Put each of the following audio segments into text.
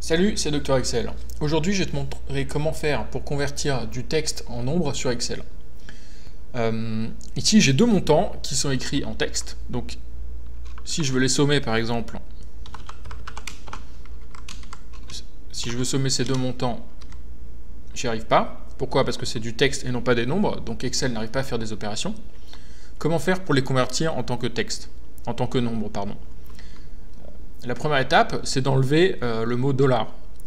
Salut, c'est Dr Excel. Aujourd'hui, je vais te montrer comment faire pour convertir du texte en nombre sur Excel. Ici, j'ai deux montants qui sont écrits en texte. Donc, si je veux les sommer, par exemple, si je veux sommer ces deux montants, j'y arrive pas. Pourquoi? Parce que c'est du texte et non pas des nombres, donc Excel n'arrive pas à faire des opérations. Comment faire pour les convertir en tant que texte, en tant que nombre, pardon. La première étape, c'est d'enlever le mot $.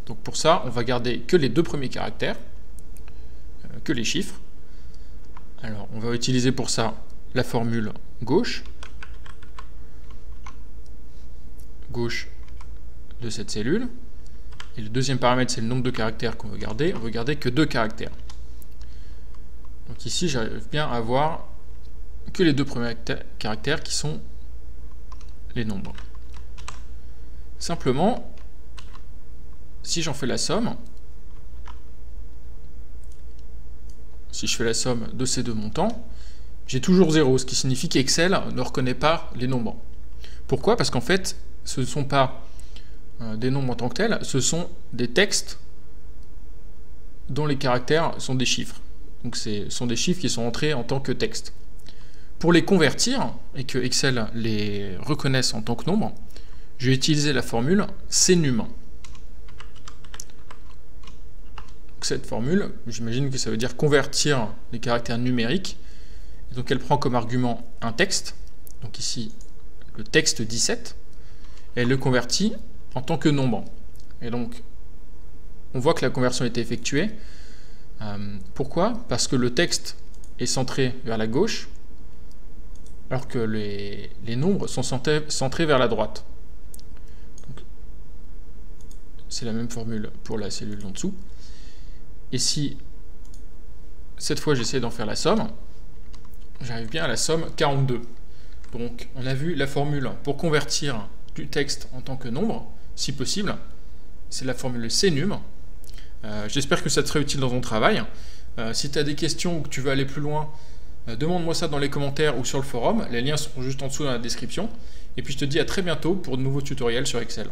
Donc pour ça, on va garder que les deux premiers caractères, que les chiffres. Alors, on va utiliser pour ça la formule gauche de cette cellule. Et le deuxième paramètre, c'est le nombre de caractères qu'on veut garder. On veut garder que deux caractères. Donc ici, j'arrive bien à avoir que les deux premiers caractères qui sont les nombres. Simplement, si j'en fais la somme, si je fais la somme de ces deux montants, j'ai toujours 0, ce qui signifie qu'Excel ne reconnaît pas les nombres. Pourquoi? Parce qu'en fait, ce ne sont pas des nombres en tant que tels, ce sont des textes dont les caractères sont des chiffres. Donc ce sont des chiffres qui sont entrés en tant que texte. Pour les convertir, et que Excel les reconnaisse en tant que nombre, je vais utiliser la formule CNUM. Cette formule, j'imagine que ça veut dire convertir les caractères numériques. Et donc elle prend comme argument un texte, donc ici le texte 17, et elle le convertit en tant que nombre. Et donc on voit que la conversion a été effectuée. Pourquoi? Parce que le texte est centré vers la gauche, alors que les nombres sont centrés vers la droite. C'est la même formule pour la cellule d'en dessous. Et si, cette fois, j'essaie d'en faire la somme, j'arrive bien à la somme 42. Donc, on a vu la formule pour convertir du texte en tant que nombre, si possible. C'est la formule CNUM. J'espère que ça te sera utile dans ton travail. Si tu as des questions ou que tu veux aller plus loin, demande-moi ça dans les commentaires ou sur le forum. Les liens sont juste en dessous dans la description. Et puis, je te dis à très bientôt pour de nouveaux tutoriels sur Excel.